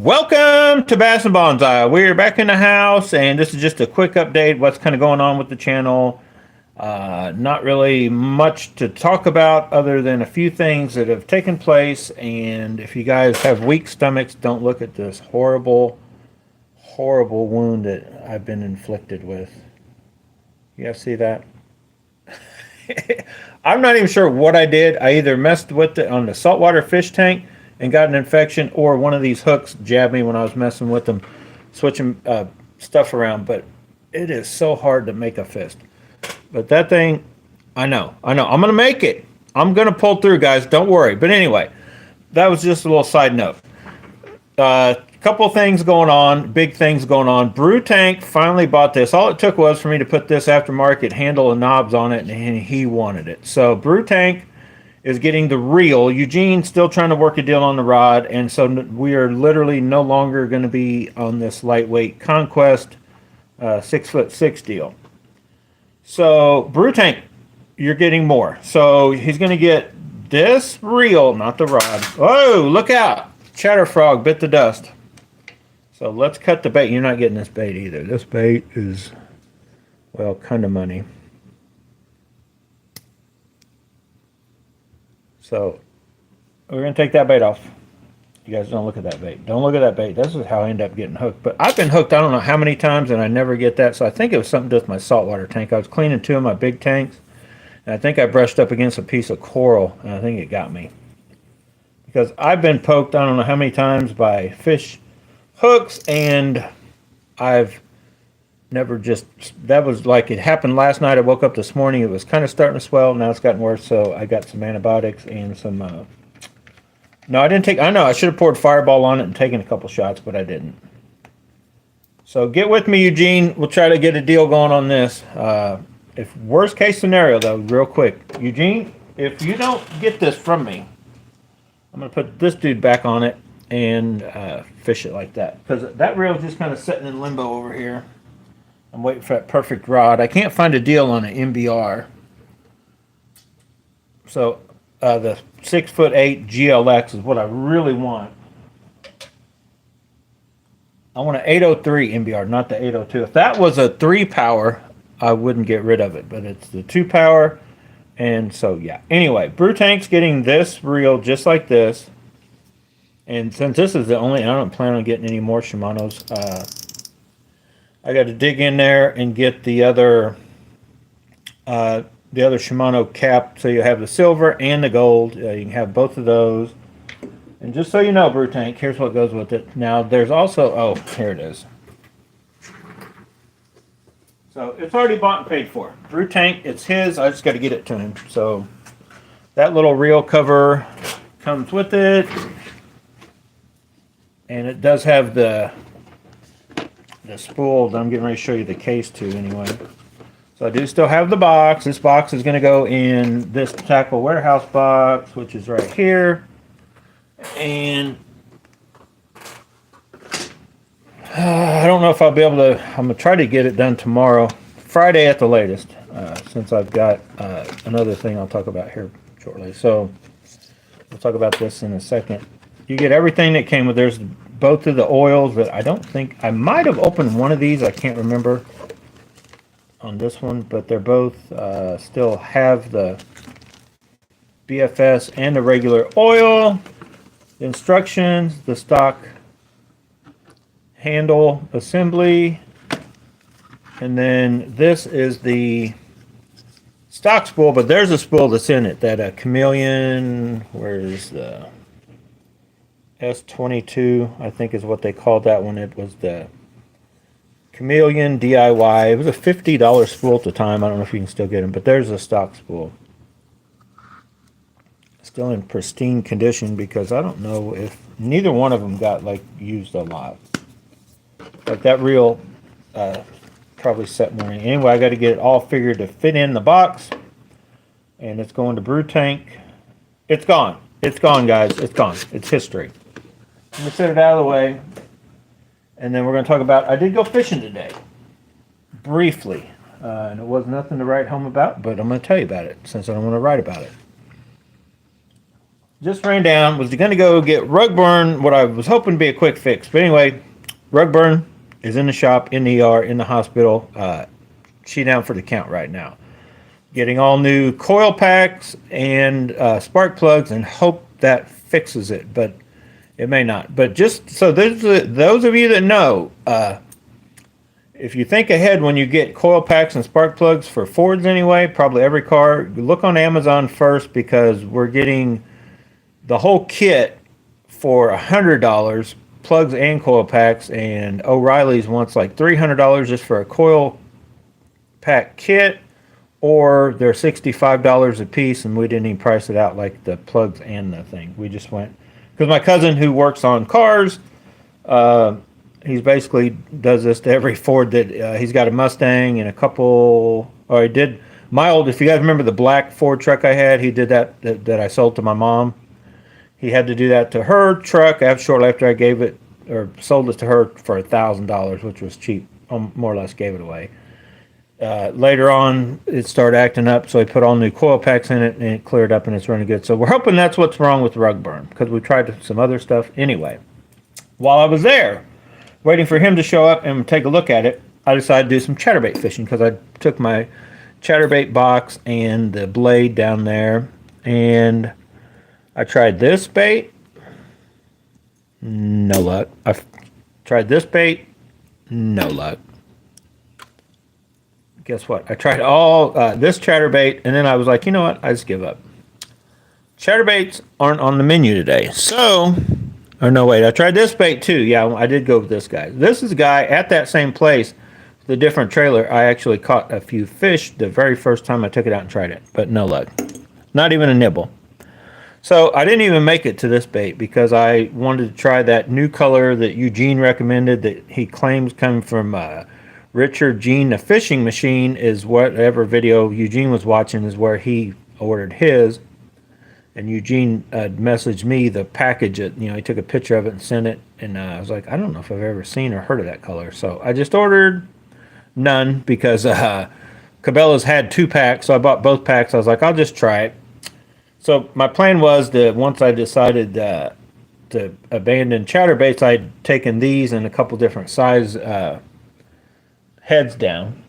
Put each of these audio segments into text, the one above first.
Welcome to Bass and Bonsai. We're back in the house, and this is just a quick update. What's kind of going on with the channel? Not really much to talk about other than a few things that have taken place. And if you guys have weak stomachs, don't look at this horrible, horrible wound that I've been inflicted with. You guys see that? I'm not even sure what I did. I either messed with it on the saltwater fish tank and got an infection, or one of these hooks jabbed me when I was messing with them, switching stuff around. But it is so hard to make a fist. But that thing, I know. I'm going to make it. I'm going to pull through, guys. Don't worry. But anyway, that was just a little side note. Couple things going on, big things going on. BrewTank finally bought this. All it took was for me to put this aftermarket handle and knobs on it, and he wanted it. So BrewTank is getting the reel. Eugene's still trying to work a deal on the rod, and so we are literally no longer going to be on this lightweight Conquest 6'6" deal. So BrewTank, you're getting more. So he's going to get this reel, not the rod. Oh, look out! Chatterfrog bit the dust. So let's cut the bait. You're not getting this bait either. This bait is, well, kind of money. So we're going to take that bait off. You guys don't look at that bait. Don't look at that bait. This is how I end up getting hooked. But I've been hooked I don't know how many times, and I never get that. So I think it was something to do with my saltwater tank. I was cleaning two of my big tanks, and I think I brushed up against a piece of coral, and I think it got me. Because I've been poked I don't know how many times by fish hooks, and I've never just, that was like, it happened last night. I woke up this morning, it was kind of starting to swell. Now it's gotten worse, so I got some antibiotics and some, no, I didn't take, I know, I should have poured Fireball on it and taken a couple shots, but I didn't. So get with me, Eugene. We'll try to get a deal going on this. If worst case scenario, though, real quick, Eugene, if you don't get this from me, I'm going to put this dude back on it and fish it like that. Because that reel is just kind of sitting in limbo over here. I'm waiting for that perfect rod. I can't find a deal on an MBR. So the 6'8" GLX is what I really want. I want an 803 MBR, not the 802. If that was a 3 power, I wouldn't get rid of it. But it's the 2 power. And so, yeah. Anyway, BrewTank's getting this reel just like this. And since this is the only, I don't plan on getting any more Shimanos. I got to dig in there and get the other Shimano cap, so you have the silver and the gold. You can have both of those. And just so you know, BrewTank, here's what goes with it. Now, there's also, oh, here it is. So it's already bought and paid for. BrewTank, it's his. I just got to get it to him. So that little reel cover comes with it. And it does have the spool that I'm getting ready to show you the case to anyway. So I do still have the box. This box is going to go in this tackle warehouse box, which is right here. And I don't know if I'll be able to, I'm going to try to get it done tomorrow, Friday at the latest, since I've got another thing I'll talk about here shortly. So we'll talk about this in a second. You get everything that came with, there's both of the oils that I don't think, I might have opened one of these, I can't remember on this one, but they're both still have the BFS and the regular oil, the instructions, the stock handle assembly, and then this is the stock spool, but there's a spool that's in it, that chameleon, where's the S22, I think is what they called that one. It was the Chameleon DIY. It was a $50 spool at the time. I don't know if you can still get them, but there's a stock spool. Still in pristine condition, because I don't know if neither one of them got like used a lot. Like that reel probably set more in. Anyway, I got to get it all figured to fit in the box, and it's going to BrewTank. It's gone. It's gone, guys. It's gone. It's history. Let me set it out of the way, and then we're going to talk about, I did go fishing today, briefly, and it was nothing to write home about, but I'm going to tell you about it, since I don't want to write about it. just ran down. Was going to go get RugBurn, what I was hoping to be a quick fix. But anyway, RugBurn is in the shop, in the ER, in the hospital. She down for the count right now. Getting all new coil packs and spark plugs, and hope that fixes it. But it may not. But just so those of you that know, if you think ahead when you get coil packs and spark plugs for Fords anyway, probably every car, look on Amazon first, because we're getting the whole kit for $100, plugs and coil packs, and O'Reilly's wants like $300 just for a coil pack kit, or they're $65 a piece, and we didn't even price it out like the plugs and the thing. We just went, because my cousin who works on cars, he's basically does this to every Ford that he's got a Mustang and a couple, or he did my old, if you guys remember the black Ford truck I had, he did that I sold to my mom. He had to do that to her truck shortly after I gave it, or sold it to her for $1,000, which was cheap. More or less gave it away. Later on, it started acting up, so he put all new coil packs in it, and it cleared up, and it's running good. So we're hoping that's what's wrong with the RugBurn, because we tried some other stuff. Anyway, while I was there, waiting for him to show up and take a look at it, I decided to do some chatterbait fishing, because I took my chatterbait box and the blade down there, and I tried this bait, no luck. I tried this bait, no luck. Guess what? I tried all this chatterbait, and then I was like, you know what? I just give up. Chatterbaits aren't on the menu today. So, or no, wait, I tried this bait too. Yeah, I did go with this guy. This is a guy at that same place, the different trailer. I actually caught a few fish the very first time I took it out and tried it, but no luck. Not even a nibble. So I didn't even make it to this bait because I wanted to try that new color that Eugene recommended, that he claims come from Richard Gene, the fishing machine, is whatever video Eugene was watching is where he ordered his. And Eugene messaged me the package. He took a picture of it and sent it. And I was like, I don't know if I've ever seen or heard of that color. So I just ordered none because Cabela's had 2 packs. So I bought both packs. I was like, I'll just try it. So my plan was that once I decided to abandon chatterbaits, I'd taken these in a couple different size heads down.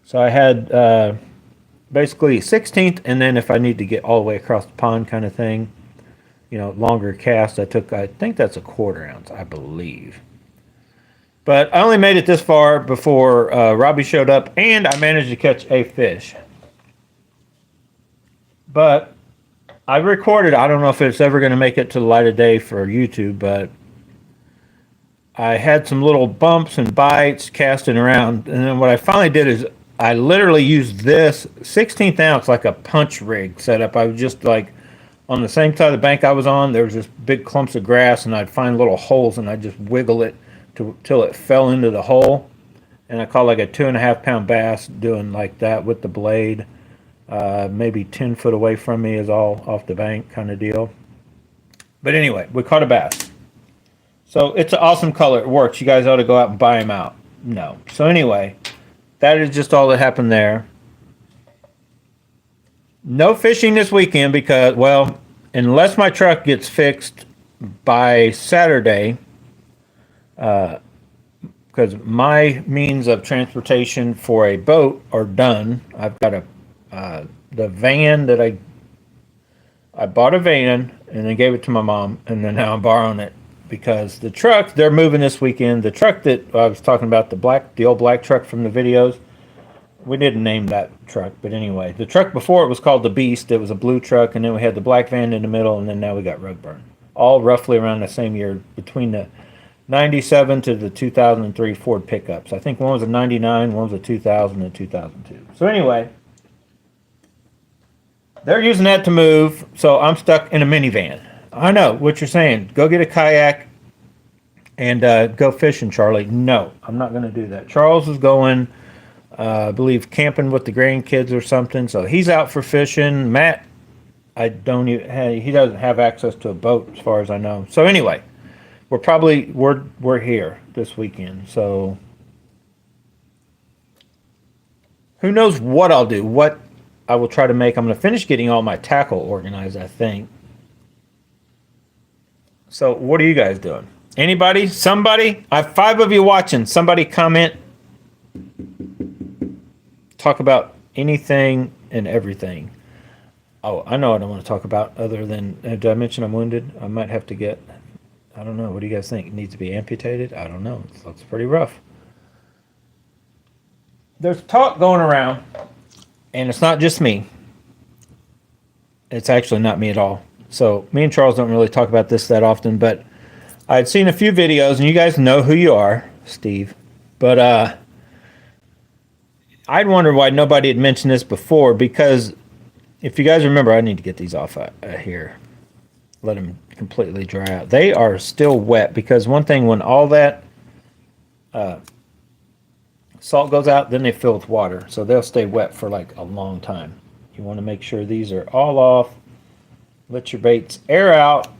So I had basically 16th, and then if I need to get all the way across the pond kind of thing, longer cast, I think that's a 1/4 ounce, I believe. But I only made it this far before Robbie showed up, and I managed to catch a fish. But I recorded, I don't know if it's ever going to make it to the light of day for YouTube, but I had some little bumps and bites casting around. And then what I finally did is I literally used this 16th ounce like a punch rig setup. I was just like on the same side of the bank I was on, there was just big clumps of grass, and I'd find little holes and I'd just wiggle it till it fell into the hole. And I caught like a 2.5 pound bass doing like that with the blade. Maybe 10 foot away from me is all off the bank kind of deal. But anyway, we caught a bass. So it's an awesome color. It works. You guys ought to go out and buy them out. No. So anyway, that is just all that happened there. No fishing this weekend because, well, unless my truck gets fixed by Saturday, because my means of transportation for a boat are done. I've got the van that I bought a van and then gave it to my mom, and then now I'm borrowing it because the truck, they're moving this weekend. The truck that I was talking about, the old black truck from the videos, we didn't name that truck, but anyway, the truck before it was called the Beast. It was a blue truck, and then we had the black van in the middle, and then now we got RugBurn. All roughly around the same year, between the 97 to the 2003 Ford pickups. I think one was a 99, one was a 2000, and 2002. So anyway, they're using that to move, so I'm stuck in a minivan. I know what you're saying. Go get a kayak and go fishing, Charlie. No, I'm not going to do that. Charles is going, I believe, camping with the grandkids or something, so he's out for fishing. Matt, he doesn't have access to a boat as far as I know. So anyway, we're here this weekend, so who knows what I'll do, what I will try to make. I'm going to finish getting all my tackle organized, I think. So what are you guys doing? Anybody? Somebody? I have 5 of you watching. Somebody comment. Talk about anything and everything. Oh, I know what I want to talk about other than, did I mention I'm wounded? I might have to get, I don't know. What do you guys think? It needs to be amputated? I don't know. It looks pretty rough. There's talk going around, and it's not just me. It's actually not me at all. So me and Charles don't really talk about this that often, but I'd seen a few videos, and you guys know who you are, Steve. But I'd wondered why nobody had mentioned this before, because if you guys remember, I need to get these off here. Let them completely dry out. They are still wet, because one thing, when all that salt goes out, then they fill with water. So they'll stay wet for like a long time. You want to make sure these are all off. Let your baits air out.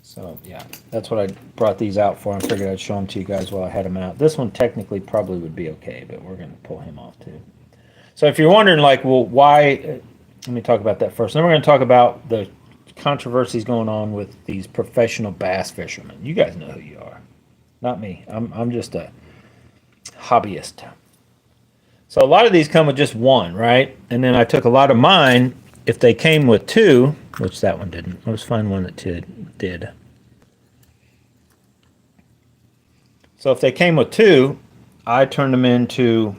So yeah, that's what I brought these out for. I figured I'd show them to you guys while I had them out. This one technically probably would be okay, but we're going to pull him off too. So if you're wondering, like, well, why, let me talk about that first. Then we're going to talk about the controversies going on with these professional bass fishermen. You guys know who you are. Not me. I'm just a hobbyist. So a lot of these come with just one, right? And then I took a lot of mine. If they came with 2, which that one didn't. Let's find one that did. So if they came with 2, I turned them into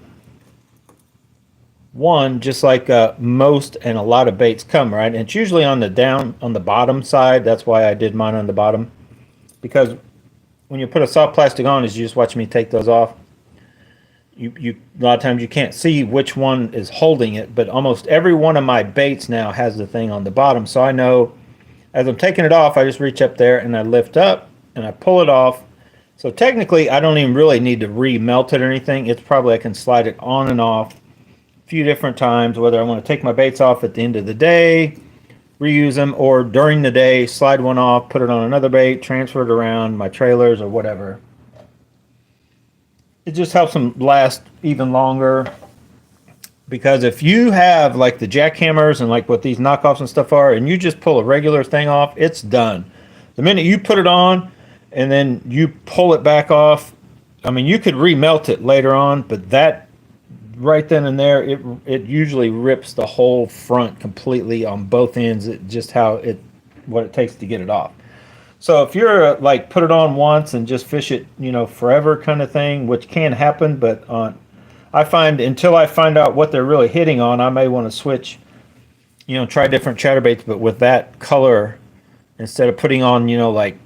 1, just like most and a lot of baits come, right? And it's usually on the bottom side. That's why I did mine on the bottom. Because when you put a soft plastic on, as you just watch me take those off, you a lot of times you can't see which one is holding it, but almost every one of my baits now has the thing on the bottom. So I know as I'm taking it off, I just reach up there and I lift up and I pull it off. So technically, I don't even really need to remelt it or anything. It's probably I can slide it on and off a few different times, whether I want to take my baits off at the end of the day, reuse them, or during the day, slide one off, put it on another bait, transfer it around my trailers or whatever. It just helps them last even longer, because if you have like the jackhammers and like what these knockoffs and stuff are, and you just pull a regular thing off, it's done. The minute you put it on and then you pull it back off, I mean, you could remelt it later on, but that right then and there, it usually rips the whole front completely on both ends. It just what it takes to get it off. So if you're like put it on once and just fish it, forever kind of thing, which can happen, but I find until I find out what they're really hitting on, I may want to switch, try different chatterbaits, but with that color, instead of putting on, like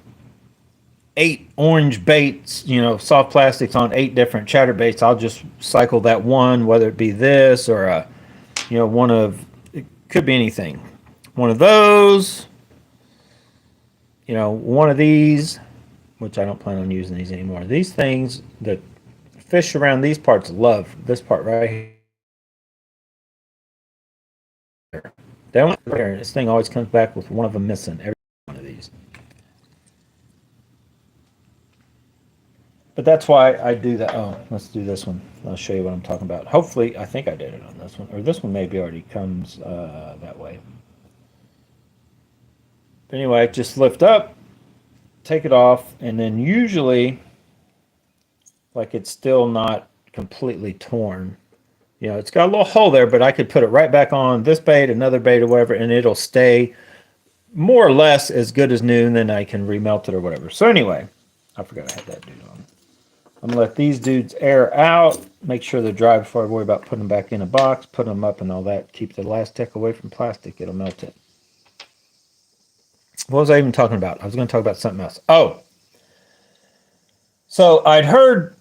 8 orange baits, soft plastics on 8 different chatterbaits, I'll just cycle that one, whether it be this or one of, it could be anything. One of those, one of these, which I don't plan on using these anymore. These things, the fish around these parts love this part right here. They don't care. This thing always comes back with one of them missing, every one of these. But that's why I do that. Oh, let's do this one. I'll show you what I'm talking about. Hopefully, I think I did it on this one. Or this one maybe already comes that way. But anyway, just lift up, take it off, and then usually, like, it's still not completely torn. It's got a little hole there, but I could put it right back on this bait, another bait, or whatever, and it'll stay more or less as good as new, and then I can remelt it or whatever. So anyway, I forgot I had that dude on. I'm going to let these dudes air out, make sure they're dry before I worry about putting them back in a box, putting them up and all that. Keep the elastic away from plastic. It'll melt it. What was I even talking about? I was going to talk about something else. Oh, so I'd heard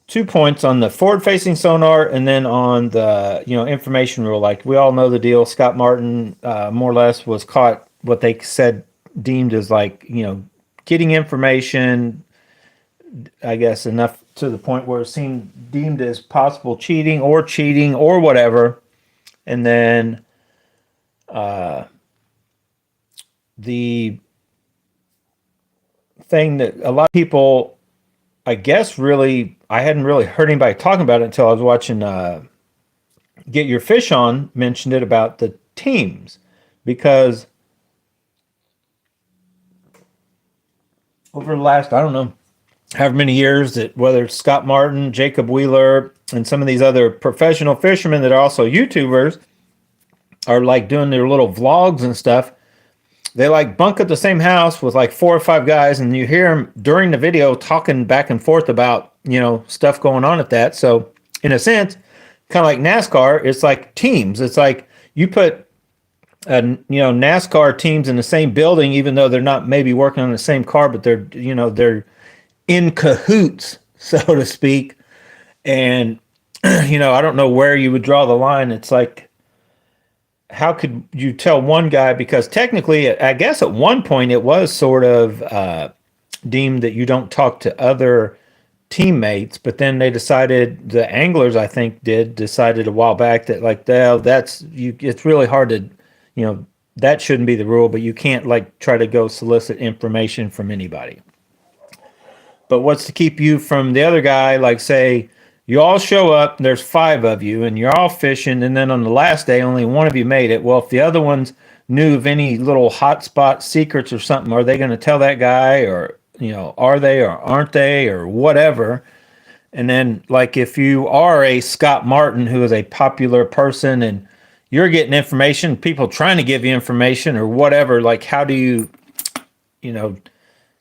2 points on the forward-facing sonar and then on the information rule. Like, we all know the deal. Scott Martin more or less was caught what they said deemed as like getting information, I guess, enough to the point where it seemed deemed as possible cheating or whatever. And then the thing that a lot of people, I guess, really, I hadn't really heard anybody talking about it until I was watching Get Your Fish On mentioned it about the teams, because over the last, I don't know, however many years, that whether it's Scott Martin, Jacob Wheeler, and some of these other professional fishermen that are also YouTubers are like doing their little vlogs and stuff. They like bunk at the same house with like 4 or 5 guys, and you hear them during the video talking back and forth about, stuff going on at that. So in a sense, kind of like NASCAR, it's like teams. It's like you put NASCAR teams in the same building, even though they're not maybe working on the same car, but they're in cahoots, so to speak. And I don't know where you would draw the line. It's like, how could you tell one guy? Because technically, I guess at one point it was sort of deemed that you don't talk to other teammates, but then they decided, the anglers I think decided a while back that like, well, it's really hard to, that shouldn't be the rule, but you can't like try to go solicit information from anybody. But what's to keep you from the other guy? Like, say you all show up, there's 5 of you, and you're all fishing, and then on the last day, only one of you made it. Well, if the other ones knew of any little hotspot secrets or something, are they going to tell that guy, or, are they or aren't they, or whatever? And then, like, if you are a Scott Martin, who is a popular person, and you're getting information, people trying to give you information or whatever, like, how do you,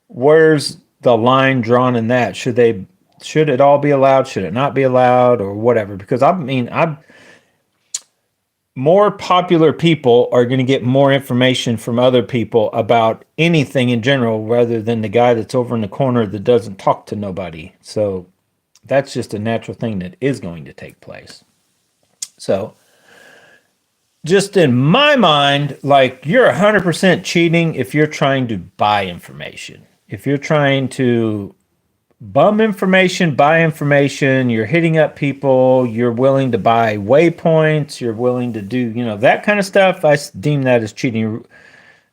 where's the line drawn in that? Should it all be allowed? Should it not be allowed, or whatever? Because more popular people are going to get more information from other people about anything in general, rather than the guy that's over in the corner that doesn't talk to nobody. So that's just a natural thing that is going to take place. So just in my mind, like, you're 100% cheating if you're trying to buy information. If you're trying to bum information, buy information, you're hitting up people, you're willing to buy waypoints, you're willing to do, that kind of stuff, I deem that as cheating.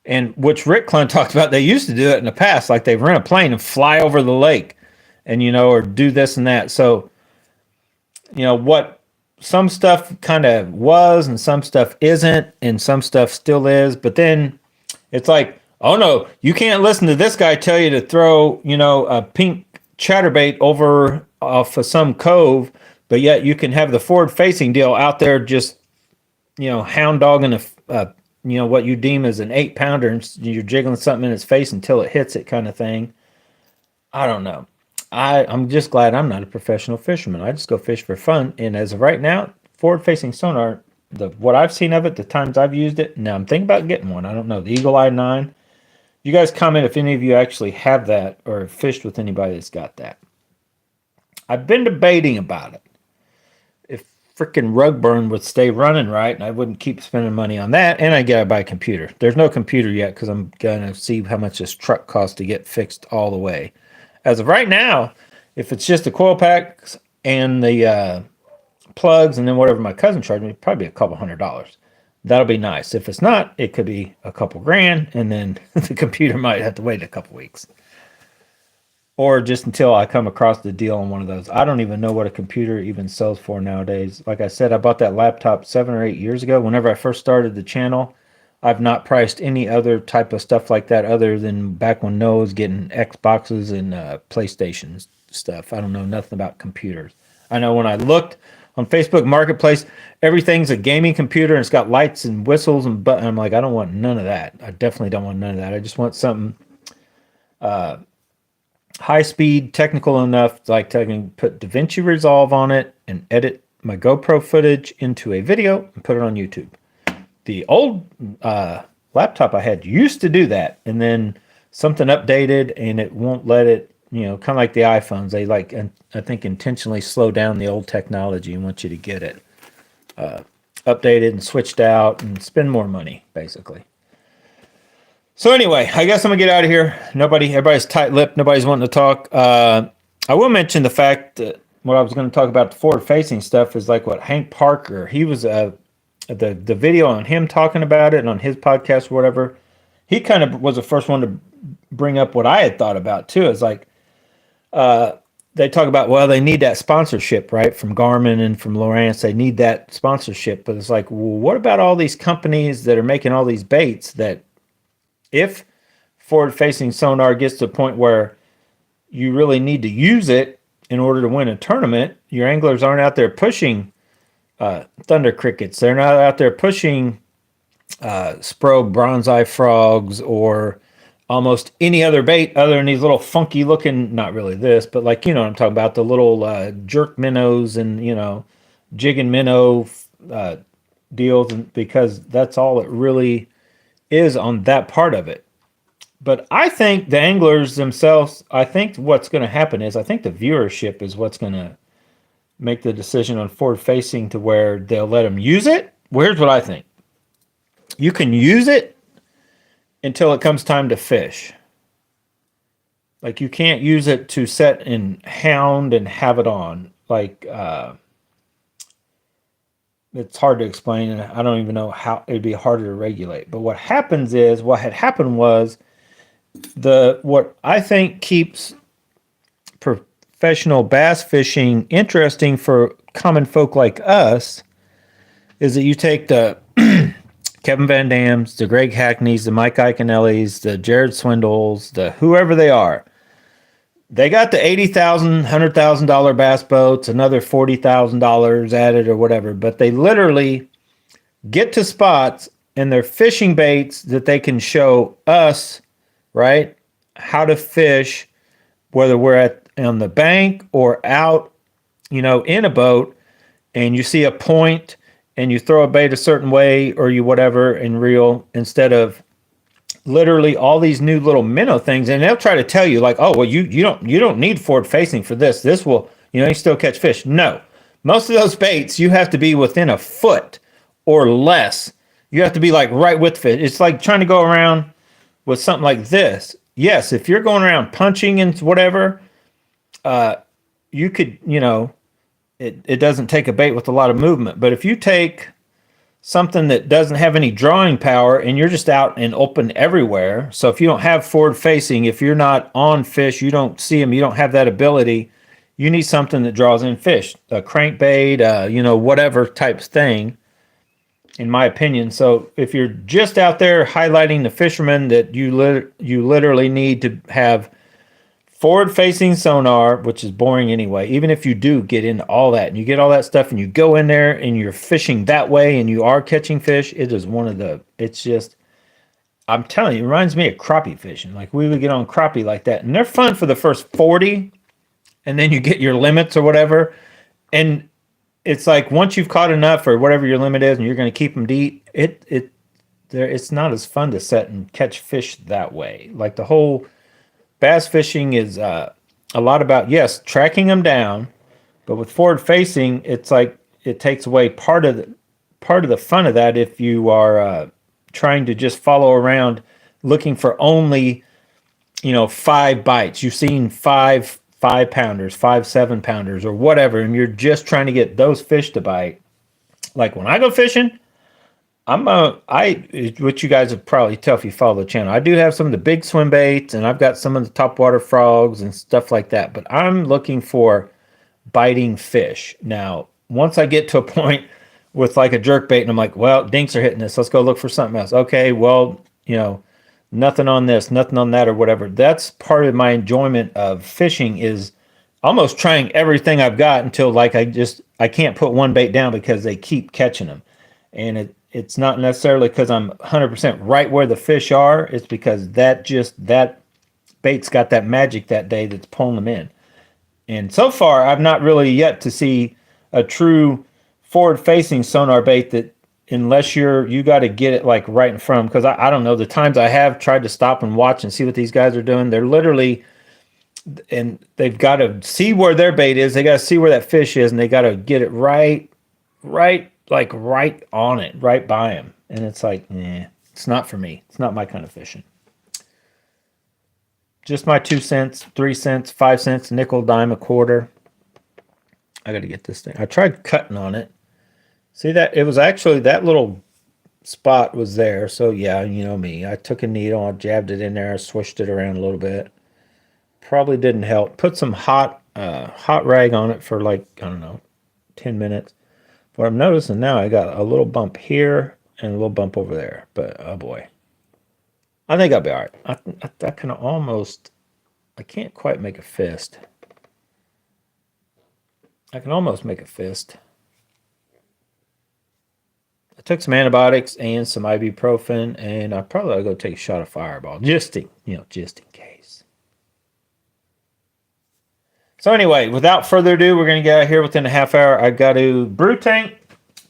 And which Rick Clun talked about, they used to do it in the past, like they rent a plane and fly over the lake and, or do this and that. So, what some stuff kind of was and some stuff isn't and some stuff still is, but then it's like, oh no, you can't listen to this guy tell you to throw, a pink chatterbait over off of some cove, but yet you can have the forward-facing deal out there just, hound dogging what you deem as an 8-pounder, and you're jiggling something in its face until it hits it, kind of thing. I don't know. I'm just glad I'm not a professional fisherman. I just go fish for fun, and as of right now, forward-facing sonar, what I've seen of it, the times I've used it, now I'm thinking about getting one. I don't know, the Eagle Eye 9. You guys comment if any of you actually have that or fished with anybody that's got that. I've been debating about it. If freaking RugBurn would stay running right, and I wouldn't keep spending money on that, and I gotta buy a computer. There's no computer yet because I'm gonna see how much this truck costs to get fixed all the way. As of right now, if it's just the coil packs and the plugs and then whatever my cousin charged me, probably a couple $100. That'll be nice. If it's not, it could be a couple grand, and then the computer might have to wait a couple weeks. Or just until I come across the deal on one of those. I don't even know what a computer even sells for nowadays. Like I said, I bought that laptop 7 or 8 years ago. Whenever I first started the channel, I've not priced any other type of stuff like that other than back when Noah was getting Xboxes and PlayStation stuff. I don't know nothing about computers. I know when I looked on Facebook Marketplace, everything's a gaming computer and it's got lights and whistles and buttons. I'm like, I don't want none of that. I definitely don't want none of that. I just want something high speed, technical enough, like I can put DaVinci Resolve on it and edit my GoPro footage into a video and put it on YouTube. The old laptop I had used to do that, and then something updated and it won't let it, kind of like the iPhones. They I think intentionally slow down the old technology and want you to get it updated and switched out and spend more money, basically. So anyway, I guess I'm gonna get out of here. Everybody's tight-lipped. Nobody's wanting to talk. I will mention the fact that what I was going to talk about, the forward-facing stuff, is like what Hank Parker. He was the video on him talking about it and on his podcast or whatever. He kind of was the first one to bring up what I had thought about too. It's like they talk about, well, they need that sponsorship, right, from Garmin and from Lowrance. They need that sponsorship, but it's like, well, what about all these companies that are making all these baits that, if forward-facing sonar gets to the point where you really need to use it in order to win a tournament. Your anglers aren't out there pushing thunder crickets. They're not out there pushing Spro bronze-eye frogs or almost any other bait other than these little funky looking, not really this, but like, you know what I'm talking about, the little jerk minnows and, you know, jig and minnow deals, because that's all it really is on that part of it. But I think the anglers themselves, I think what's going to happen is I think the viewership is what's going to make the decision on forward facing to where they'll let them use it. Well, here's what I think. You can use it until it comes time to fish. Like you can't use it to set and hound and have it on. Like it's hard to explain, and I don't even know how it'd be harder to regulate. But what happens is, what had happened was, what I think keeps professional bass fishing interesting for common folk like us is that you take the Kevin Van Dams, the Greg Hackneys, the Mike Iaconellis, the Jared Swindles, the whoever they are. They got the $80,000, $100,000 bass boats, another $40,000 added or whatever, but they literally get to spots and they're fishing baits that they can show us, right, how to fish, whether we're on the bank or out, you know, in a boat, and you see a point and you throw a bait a certain way or you whatever and reel, instead of literally all these new little minnow things. And they'll try to tell you like, oh, well, you don't need forward facing for this. This will, you know, you still catch fish. No, most of those baits, you have to be within a foot or less. You have to be like right with fish. It's like trying to go around with something like this. Yes, if you're going around punching and whatever, you could, you know, it doesn't take a bait with a lot of movement. But if you take something that doesn't have any drawing power and you're just out and open everywhere, so if you don't have forward facing, if you're not on fish, you don't see them, you don't have that ability, you need something that draws in fish, a crankbait, you know, whatever types thing, in my opinion. So if you're just out there highlighting the fishermen, that you literally need to have forward-facing sonar, which is boring anyway. Even if you do get into all that and you get all that stuff and you go in there and you're fishing that way and you are catching fish, it is one of the, it's just, I'm telling you, it reminds me of crappie fishing. Like we would get on crappie like that, and they're fun for the first 40, and then you get your limits or whatever. And it's like once you've caught enough or whatever your limit is and you're going to keep them deep, it's not as fun to set and catch fish that way. Like the whole bass fishing is a lot about, yes, tracking them down, but with forward facing, it's like it takes away part of the fun of that if you are trying to just follow around looking for only, you know, 5 bites. You've seen 5-pounders, 7-pounders, or whatever, and you're just trying to get those fish to bite. Like when I go fishing, what you guys would probably tell if you follow the channel, I do have some of the big swim baits and I've got some of the topwater frogs and stuff like that, but I'm looking for biting fish. Now, once I get to a point with like a jerk bait and I'm like, well, dinks are hitting this, let's go look for something else. Okay, well, you know, nothing on this, nothing on that, or whatever. That's part of my enjoyment of fishing, is almost trying everything I've got until like I can't put one bait down because they keep catching them. And it's not necessarily because I'm 100% right where the fish are. It's because that bait's got that magic that day that's pulling them in. And so far, I've not really yet to see a true forward-facing sonar bait that, unless you got to get it like right in front of them. Because I don't know, the times I have tried to stop and watch and see what these guys are doing, they're literally, and they've got to see where their bait is. They got to see where that fish is, and they got to get it right on it, right by him. And it's like, it's not for me. It's not my kind of fishing. Just my 2 cents, 3 cents, 5 cents, nickel, dime, a quarter. I got to get this thing. I tried cutting on it. See that? It was actually, that little spot was there. So yeah, you know me. I took a needle, I jabbed it in there, swished it around a little bit. Probably didn't help. Put some hot rag on it for like, I don't know, 10 minutes. What I'm noticing now, I got a little bump here and a little bump over there. But, oh boy. I think I'll be all right. I can almost, I can't quite make a fist. I can almost make a fist. I took some antibiotics and some ibuprofen, and I probably ought to go take a shot of Fireball, just in case. So anyway, without further ado, we're going to get out of here within a half hour. I got to BrewTank.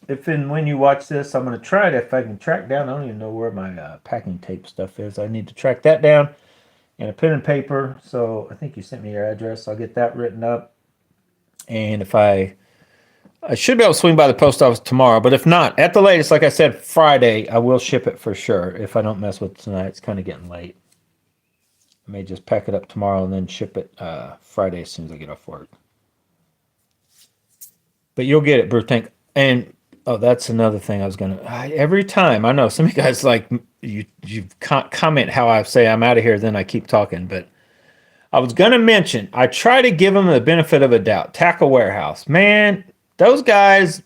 If and when you watch this, I'm going to try it if I can track down. I don't even know where my packing tape stuff is. I need to track that down and a pen and paper. So I think you sent me your address. I'll get that written up. And if I should be able to swing by the post office tomorrow, but if not, at the latest, like I said, Friday, I will ship it for sure. If I don't mess with it tonight, it's kind of getting late. I may just pack it up tomorrow and then ship it Friday as soon as I get off work. But you'll get it, BrewTank. And oh, that's another thing I was gonna. Every time I know some of you guys like you comment how I say I'm out of here, then I keep talking. But I was gonna mention I try to give them the benefit of a doubt. Tackle Warehouse, man, those guys,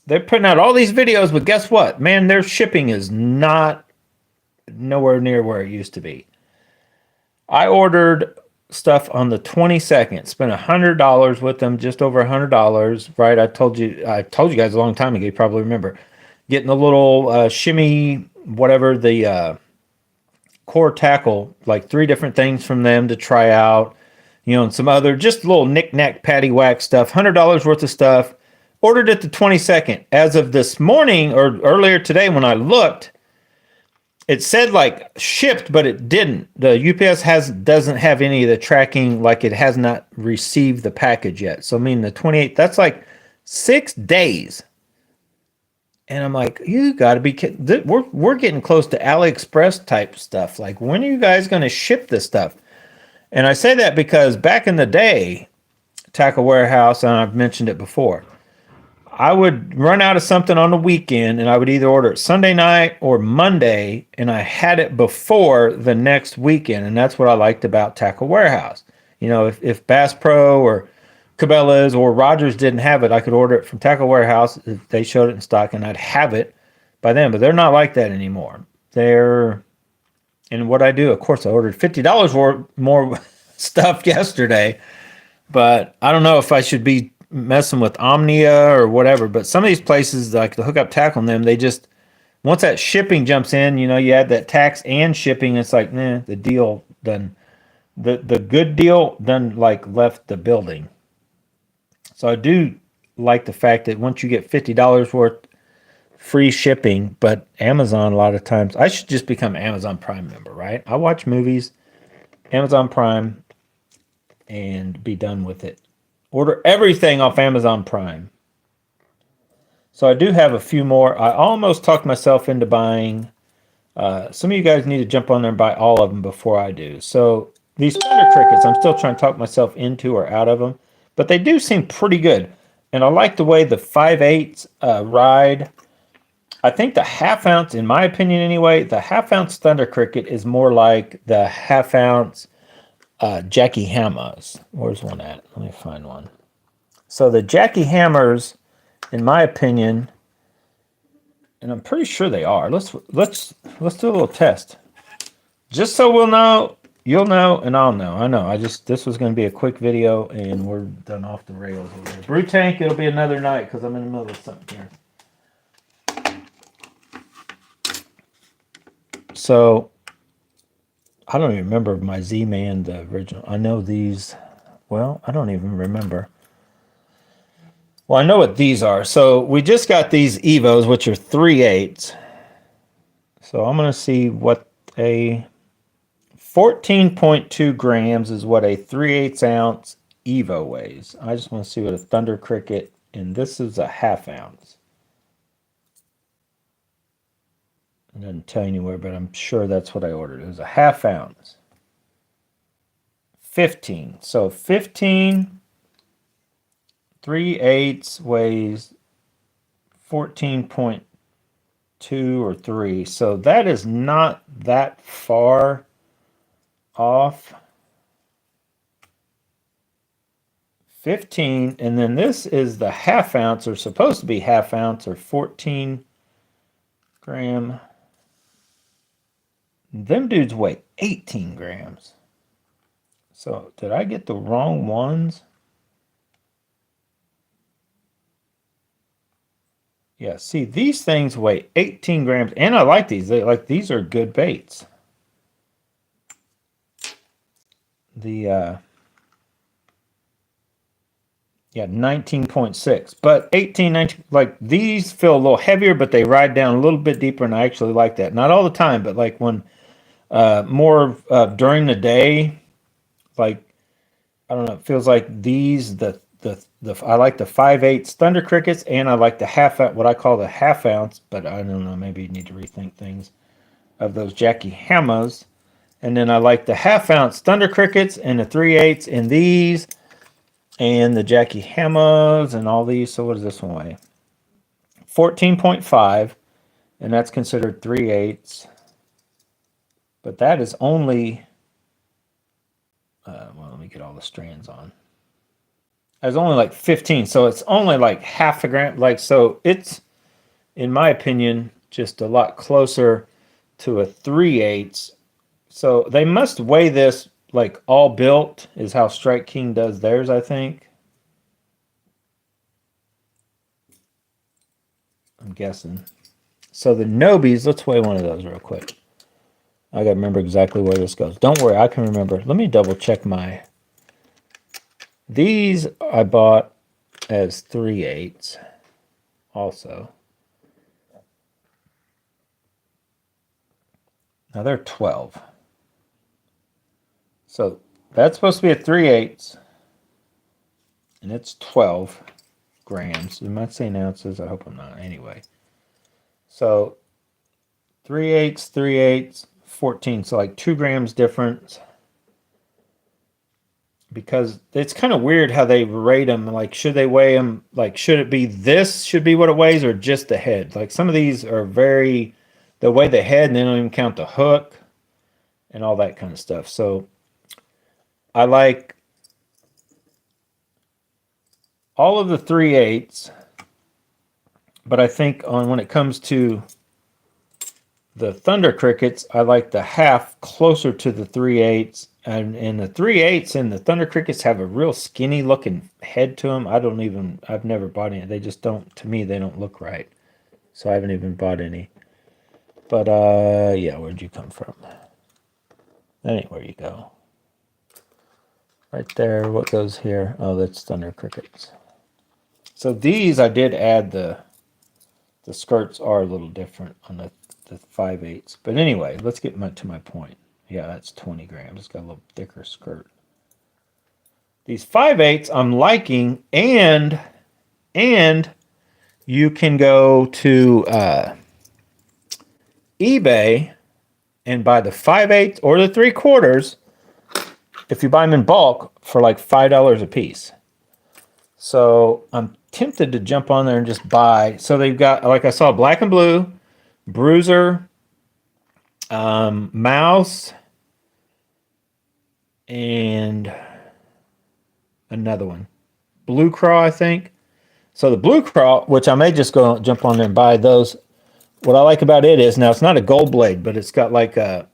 they're putting out all these videos, but guess what, man, their shipping is not nowhere near where it used to be. I ordered stuff on the 22nd, spent $100 with them, just over $100, right? I told you guys a long time ago, you probably remember getting the little shimmy, whatever, the core tackle, like 3 different things from them to try out, and some other just little knick-knack paddywhack stuff, $100 worth of stuff. Ordered it the 22nd. As of this morning or earlier today when I looked, it said like shipped, but it didn't. The UPS doesn't have any of the tracking, like it has not received the package yet. So I mean the 28th, that's like 6 days. And I'm like, you got to be kidding. We're getting close to AliExpress type stuff. Like, when are you guys going to ship this stuff? And I say that because back in the day, Tackle Warehouse, and I've mentioned it before, I would run out of something on the weekend and I would either order it Sunday night or Monday, and I had it before the next weekend. And that's what I liked about Tackle Warehouse. If Bass Pro or Cabela's or Rogers didn't have it, I could order it from Tackle Warehouse if they showed it in stock, and I'd have it by then. But they're not like that anymore. And what I do, of course, I ordered $50 more stuff yesterday, but I don't know if I should be messing with Omnia or whatever. But some of these places, like the hookup tackle on them, they just, once that shipping jumps in, you add that tax and shipping, it's like, nah, the deal done, the good deal done, like, left the building. So I do like the fact that once you get $50 worth free shipping, but Amazon, a lot of times, I should just become an Amazon Prime member, right? I watch movies, Amazon Prime, and be done with it. Order everything off Amazon Prime. So I do have a few more. I almost talked myself into buying. Some of you guys need to jump on there and buy all of them before I do. So these Thunder Crickets, I'm still trying to talk myself into or out of them, but they do seem pretty good. And I like the way the 5/8 ride. I think the half ounce, in my opinion anyway, the half ounce Thunder Cricket is more like the half ounce Jackie Hammers. Where's one at? Let me find one. So the Jackie Hammers, in my opinion, and I'm pretty sure they are. Let's do a little test, just so we'll know, you'll know, and I'll know. I know. This was going to be a quick video, and we're done off the rails over here. BrewTank, it'll be another night because I'm in the middle of something here. So I don't even remember my Z-Man, the original. I know these. Well, I don't even remember. Well, I know what these are. So we just got these Evos, which are 3/8. So I'm going to see what a 14.2 grams is what a 3/8 ounce Evo weighs. I just want to see what a Thunder Cricket, and this is a half ounce. It doesn't tell you anywhere, but I'm sure that's what I ordered. It was a half ounce. 15. So 15 3/8 weighs 14.2 or 3. So that is not that far off. 15, and then this is the half ounce, or supposed to be half ounce, or 14 gram. Them dudes weigh 18 grams. So did I get the wrong ones? Yeah, see, these things weigh 18 grams, and I like these. These are good baits. The yeah, 19.6, but 18, 19, like these feel a little heavier, but they ride down a little bit deeper, and I actually like that. Not all the time, but like when more during the day, like I don't know, it feels like these the I like the 5/8 Thunder Crickets, and I like the what I call the half ounce, but I don't know, maybe you need to rethink things, of those Jackie Hammers. And then I like the half ounce Thunder Crickets and the 3/8 in these, and the Jackie Hammers and all these. So what does this one weigh? 14.5, and that's considered 3/8. But that is only, well, let me get all the strands on. It's only like 15, so it's only like half a gram. Like, so it's, in my opinion, just a lot closer to a 3/8. So they must weigh this like all built, is how Strike King does theirs, I think. I'm guessing. So the Nobies, let's weigh one of those real quick. I gotta remember exactly where this goes. Don't worry, I can remember. Let me double check my. These I bought as 3/8 also. Now they're 12. So that's supposed to be a 3/8, and it's 12 grams. Am I saying ounces? I hope I'm not. Anyway, so 3/8, 3/8, 14. So like 2 grams difference. Because it's kind of weird how they rate them. Like, should they weigh them? Like, should it be this should be what it weighs, or just the head? Like, some of these are they weigh the head and they don't even count the hook and all that kind of stuff. So I like all of the 3/8, but I think when it comes to the Thunder Crickets, I like the half closer to the 3/8. And the 3/8 and the Thunder Crickets have a real skinny looking head to them. I've never bought any. They just don't, to me, they don't look right. So I haven't even bought any. But, yeah, where'd you come from? Anywhere you go. Right there, what goes here? Oh, that's Thunder Crickets. So these, I did add the skirts are a little different on the 5/8. But anyway, let's get to my point. Yeah, that's 20 grams. It's got a little thicker skirt. These 5/8 I'm liking, and you can go to eBay and buy the 5/8 or the 3/4 if you buy them in bulk for like $5 a piece. So I'm tempted to jump on there and just buy. So they've got, like I saw, black and blue, bruiser, mouse, and another one, blue craw, I think. So the blue craw, which I may just go jump on there and buy those. What I like about it is, now it's not a gold blade, but it's got like a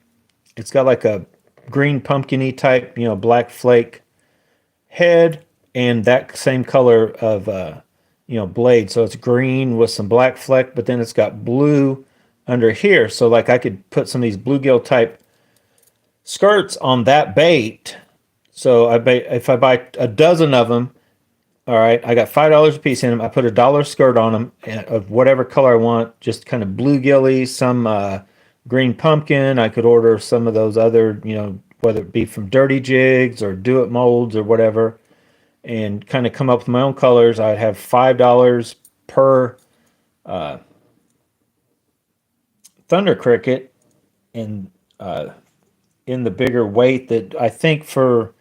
green pumpkin-y type, black flake head, and that same color of blade. So it's green with some black fleck, but then it's got blue under here. So like I could put some of these bluegill type skirts on that bait. So if I buy a dozen of them, all right, I got $5 a piece in them. I put $1 skirt on them of whatever color I want, just kind of bluegilly, some green pumpkin. I could order some of those other, whether it be from Dirty Jigs or Do It Molds or whatever, and kind of come up with my own colors. I'd have $5 per Thunder Cricket, and in the bigger weight that I think for,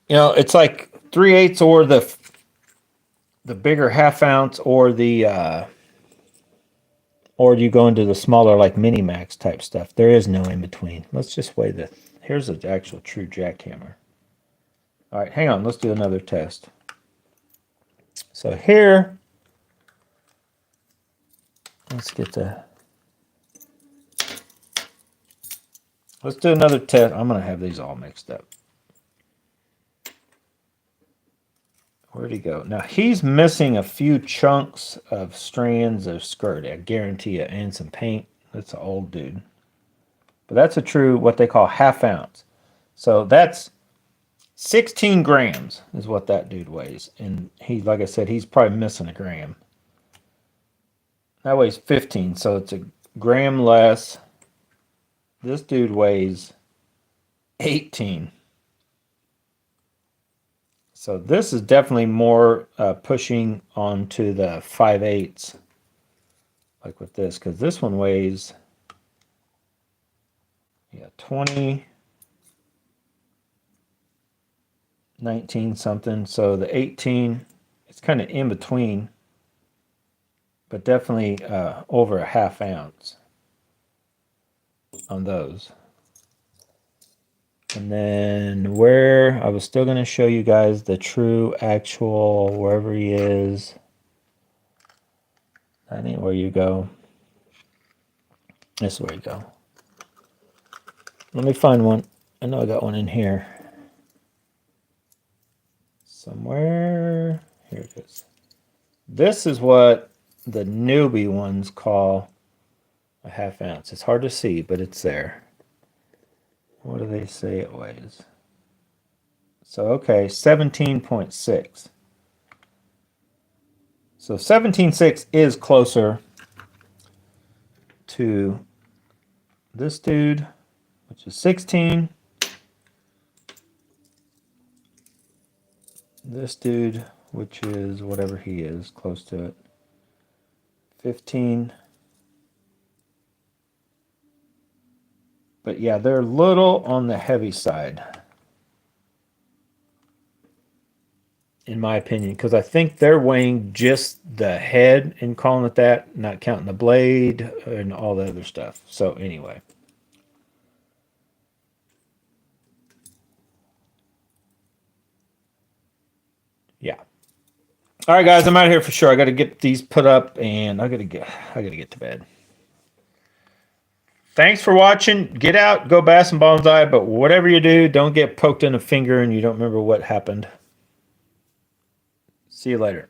it's like 3/8 or the bigger half ounce, or or you go into the smaller like mini max type stuff. There is no in between. Let's just weigh here's the actual true jackhammer. All right, hang on. Let's do another test. So here, let's get the. Let's do another test. I'm going to have these all mixed up. Where'd he go? Now, he's missing a few chunks of strands of skirt, I guarantee you, and some paint. That's an old dude. But that's a true, what they call half ounce. So that's 16 grams is what that dude weighs. And he, like I said, he's probably missing a gram. That weighs 15, so it's a gram less. This dude weighs 18. So this is definitely more pushing onto the 5/8, like with this, because this one weighs, 20, 19 something. So the 18, it's kind of in between, but definitely over a half ounce on those. And then where I was still going to show you guys the true actual, wherever he is. That ain't where you go. This is where you go. Let me find one. I know I got one in here. Somewhere. Here it is. This is what the newbie ones call a half ounce. It's hard to see, but it's there. What do they say it weighs? So, okay, 17.6. So 17.6 is closer to this dude, which is 16. This dude, which is whatever he is, close to it, 15. But yeah, they're a little on the heavy side, in my opinion, because I think they're weighing just the head and calling it that, not counting the blade and all the other stuff. So anyway. Yeah. All right, guys, I'm out of here for sure. I got to get these put up, and I got to get to bed. Thanks for watching. Get out, go bass and bonsai, but whatever you do, don't get poked in the finger and you don't remember what happened. See you later.